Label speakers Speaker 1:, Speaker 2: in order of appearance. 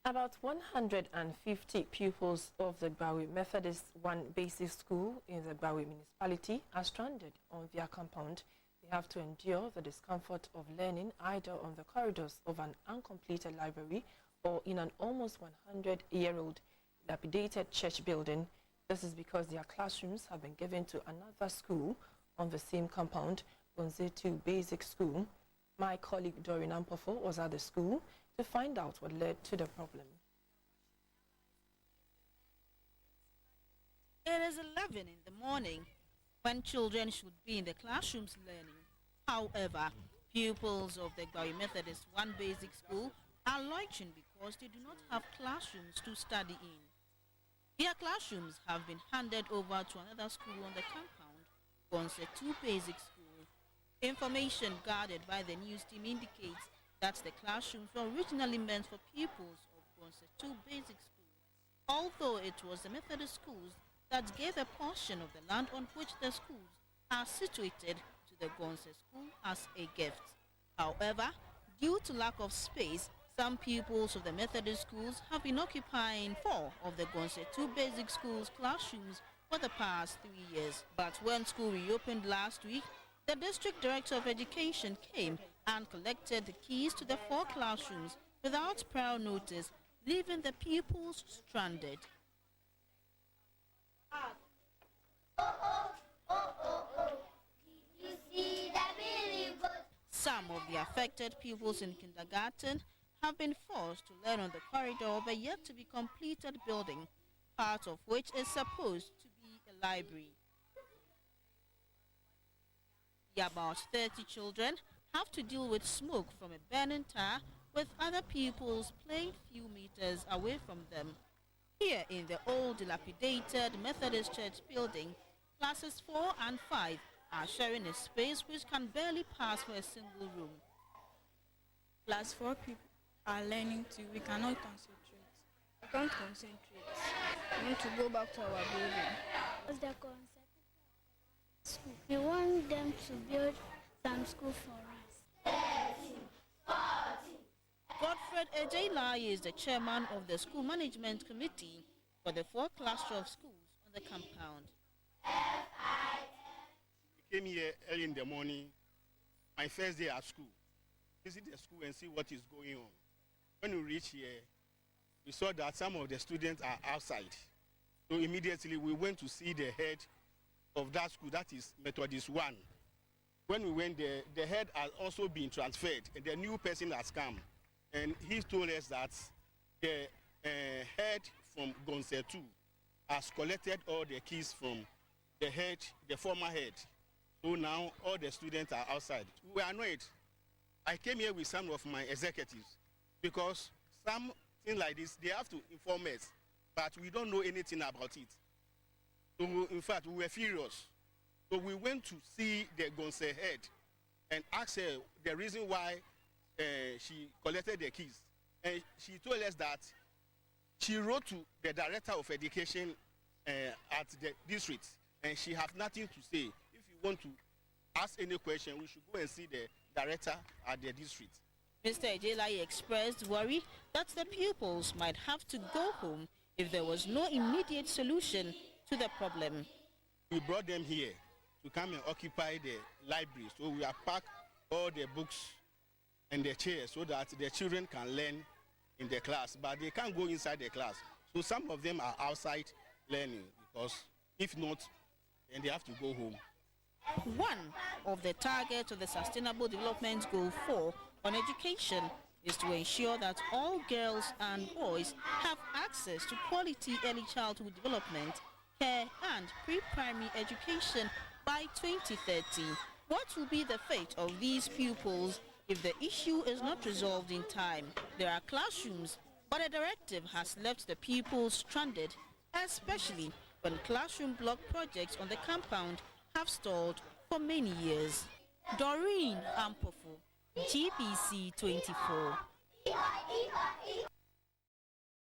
Speaker 1: About 150 pupils of the Gbawe Methodist one basic school in the Gbawe Municipality are stranded on their compound. They have to endure the discomfort of learning either on the corridors of an uncompleted library or in an almost 100-year-old dilapidated church building. This is because their classrooms have been given to another school on the same compound, Gbawe 2 Basic School. My colleague Doreen Ampofo was at the school to find out what led to the problem.
Speaker 2: It is 11 in the morning when children should be in the classrooms learning. However, pupils of the Gbawe Methodist one basic school are loitering because they do not have classrooms to study in. Their classrooms have been handed over to another school on the compound, Gbawe 2 Basic School. Information gathered by the news team indicates that the classrooms were originally meant for pupils of Gbawe 2 Basic School, although it was the Methodist schools that gave a portion of the land on which the schools are situated to the Gbawe School as a gift. However, due to lack of space, some pupils of the Methodist schools have been occupying 4 of the Gbawe 2 Basic School's classrooms for the past 3 years. But when school reopened last week, the District Director of Education came and collected the keys to the 4 classrooms without prior notice, leaving the pupils stranded. Some of the affected pupils in kindergarten have been forced to learn on the corridor of a yet-to-be-completed building, part of which is supposed to be a library. About 30 children have to deal with smoke from a burning tire, with other pupils playing few meters away from them. Here in the old dilapidated Methodist church building, classes 4 and 5 are sharing a space which can barely pass for a single room.
Speaker 3: Class 4 people are learning too. We cannot concentrate.
Speaker 4: We can't concentrate. We want to go back to our building.
Speaker 5: What's the concept? We want them to build some school for us.
Speaker 2: Godfred Ejelaye is the chairman of the school management committee for the 4 cluster of schools on the compound.
Speaker 6: We came here early in the morning, my first day at school. Visit the school and see what is going on. When we reached here, we saw that some of the students are outside. So immediately we went to see the head of that school, that is Methodist 1. When we went there, the head has also been transferred and the new person has come. And he told us that the head from Gbawe 2 has collected all the keys from the head, the former head. So now all the students are outside. We were annoyed. I came here with some of my executives because something like this, they have to inform us, but we don't know anything about it. So in fact, we were furious. So we went to see the Gbawe head and asked her the reason why she collected the keys. And she told us that she wrote to the director of education at the district, and she has nothing to say. If you want to ask any question, we should go and see the director at the district.
Speaker 2: Mr. Ejelaye expressed worry that the pupils might have to go home if there was no immediate solution to the problem.
Speaker 6: We brought them here to come and occupy the library. So we have packed all the books and the chairs so that the children can learn in the class, but they can't go inside the class. So some of them are outside learning because if not, then they have to go home.
Speaker 2: One of the targets of the Sustainable Development Goal 4 on education is to ensure that all girls and boys have access to quality early childhood development, care and pre-primary education by 2030. What will be the fate of these pupils if the issue is not resolved in time? There are classrooms, but a directive has left the pupils stranded, especially when classroom block projects on the compound have stalled for many years. Doreen Ampofo, GBC 24.